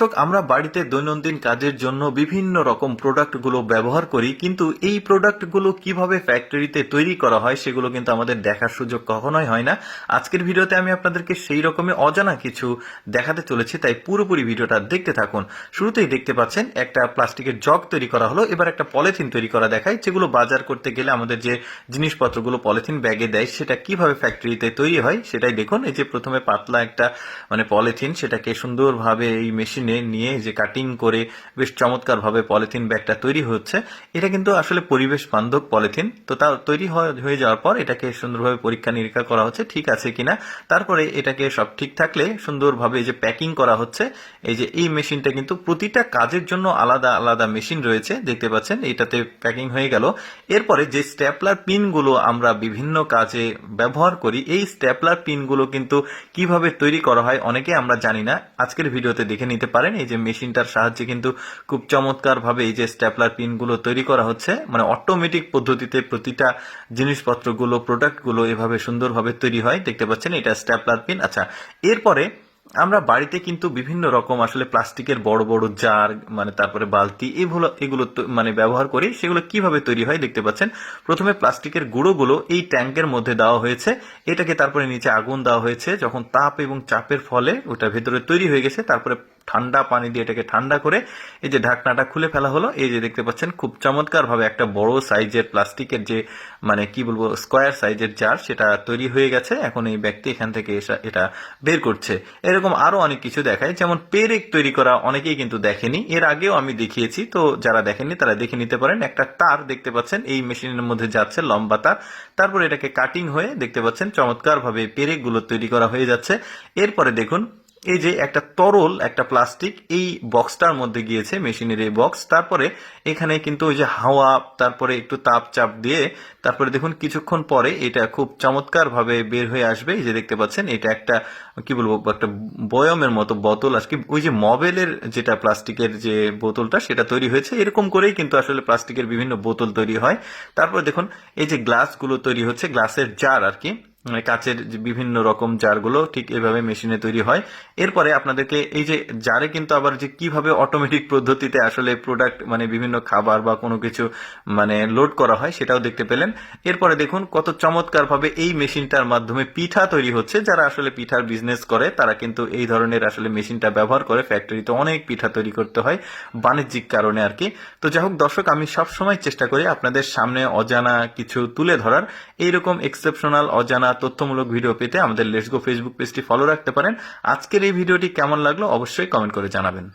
দর্শক, আমরা বাড়িতে দৈনন্দিন কাজের জন্য বিভিন্ন রকম প্রোডাক্টগুলো ব্যবহার করি, কিন্তু এই প্রোডাক্টগুলো কিভাবে ফ্যাক্টরিতে তৈরি করা হয় সেগুলো কিন্তু আমাদের দেখার সুযোগ কখনোই হয় না। আজকের ভিডিওতে আমি আপনাদেরকে সেই রকমই অজানা কিছু দেখাতে চলেছি, তাই পুরোপুরি ভিডিওটা দেখতে থাকুন। শুরুতেই দেখতে পাচ্ছেন একটা প্লাস্টিকের জগ তৈরি করা হলো। এবার একটা পলিথিন তৈরি করা দেখায়, যেগুলো বাজার করতে গেলে আমাদের যে জিনিসপত্রগুলো পলিথিন ব্যাগে দেয় সেটা কিভাবে ফ্যাক্টরিতে তৈরি হয় সেটাই দেখুন। এই যে প্রথমে পাতলা একটা পলিথিন, সেটাকে সুন্দরভাবে এই মেশিনে নিয়ে যে কাটিং করে বেশ চমৎকারভাবে পলিথিন ব্যাগটা তৈরি হচ্ছে। এটা কিন্তু আসলে পরিবেশ বান্ধব পলিথিন। তো তা তৈরি হয়ে যাওয়ার পর এটাকে সুন্দরভাবে পরীক্ষা নিরীক্ষা করা হচ্ছে ঠিক আছে কিনা। তারপরে এটাকে সব ঠিক থাকলে সুন্দরভাবে যে প্যাকিং করা হচ্ছে। এই মেশিনটা কিন্তু প্রতিটা কাজের জন্য আলাদা আলাদা মেশিন রয়েছে, দেখতে পাচ্ছেন। এটাতে প্যাকিং হয়ে গেল। এরপরে যে স্ট্যাপলার পিনগুলো আমরা বিভিন্ন কাজে ব্যবহার করি, এই স্ট্যাপলার পিনগুলো কিন্তু কিভাবে তৈরি করা হয় অনেকে আমরা জানি না। আজকের ভিডিওতে দেখে নিতে পারেন। এই যে মেশিনটার সাহায্যে কিন্তু খুব চমৎকার ভাবে এই যে স্ট্যাপলার পিনগুলো তৈরি করা হচ্ছে, অটোমেটিক পদ্ধতিতে প্রতিটা জিনিসপত্রগুলো প্রোডাক্টগুলো এভাবে সুন্দরভাবে তৈরি হয়, দেখতে পাচ্ছেন। এটা স্ট্যাপলার পিন। আচ্ছা, এরপরে আমরা বাড়িতে কিন্তু বিভিন্ন রকম আসলে প্লাস্টিকের বড় বড় জার, তারপরে বালতি, এগুলো ব্যবহার করি। সেগুলো কিভাবে তৈরি হয় দেখতে পাচ্ছেন। প্রথমে প্লাস্টিকের গুঁড়োগুলো এই ট্যাঙ্কের মধ্যে দেওয়া হয়েছে, এটাকে তারপরে নিচে আগুন দেওয়া হয়েছে। যখন তাপ এবং চাপের ফলে ওটা ভেতরে তৈরি হয়ে গেছে, তারপরে ঠান্ডা পানি দিয়ে এটাকে ঠান্ডা করে এই যে ঢাকনাটা খুলে ফেলা হলো। এই যে দেখতে পাচ্ছেন খুব চমৎকার ভাবে একটা বড় সাইজের প্লাস্টিকের যে স্কোয়ার সাইজের জার, সেটা তৈরি হয়ে গেছে। এখন এই ব্যক্তি এখান থেকে এটা বের করছে। এরকম আরো অনেক কিছু দেখায়, যেমন পেরেক তৈরি করা অনেকেই কিন্তু দেখেনি, এর আগেও আমি দেখিয়েছি। তো যারা দেখেননি তারা দেখে নিতে পারেন। একটা তার দেখতে পাচ্ছেন এই মেশিনের মধ্যে যাচ্ছে, লম্বা তার। তারপর এটাকে কাটিং হয়ে দেখতে পাচ্ছেন চমৎকার ভাবে পেরেক গুলো তৈরি করা হয়ে যাচ্ছে। এরপরে দেখুন এই যে একটা তরল একটা প্লাস্টিক এই বক্সটার মধ্যে গিয়েছে, মেশিনের এই বক্স। তারপরে এখানে কিন্তু ওই যে হাওয়া, তারপরে একটু তাপ চাপ দিয়ে তারপরে দেখুন কিছুক্ষণ পরে এটা খুব চমৎকার ভাবে বের হয়ে আসবে। এই যে দেখতে পাচ্ছেন এটা একটা একটা বয়মের মতো বোতল, আজকে ওই যে মবেলের যেটা প্লাস্টিকের যে বোতলটা সেটা তৈরি হয়েছে। এরকম করেই কিন্তু আসলে প্লাস্টিকের বিভিন্ন বোতল তৈরি হয়। তারপরে দেখুন এই যে গ্লাসগুলো তৈরি হচ্ছে, গ্লাসের জার আর কি, কাচের যে বিভিন্ন রকম জারগুলো ঠিক এভাবে মেশিনে তৈরি হয়। এরপরে আপনাদেরকে এই যে জারে কিন্তু আবার যে কিভাবে অটোমেটিক পদ্ধতিতে আসলে প্রোডাক্ট বিভিন্ন খাবার বা কোনো কিছু লোড করা হয় সেটাও দেখতে পেলেন। এরপরে দেখুন কত চমৎকার ভাবে এই মেশিনটার মাধ্যমে পিঠা তৈরি হচ্ছে। যারা আসলে পিঠার বিজনেস করে তারা কিন্তু এই ধরনের আসলে মেশিনটা ব্যবহার করে। ফ্যাক্টরিতে অনেক পিঠা তৈরি করতে হয় বাণিজ্যিক কারণে আর কি। তো যাই হোক দর্শক, আমি সবসময় চেষ্টা করি আপনাদের সামনে অজানা কিছু তুলে ধরার। এইরকম এক্সেপশনাল অজানা তথ্যমূলক ভিডিও পেতে আমাদের লেটস গো ফেসবুক পেজটি ফলো রাখতে পারেন। আজকের এই ভিডিওটি কেমন লাগলো অবশ্যই কমেন্ট করে জানাবেন।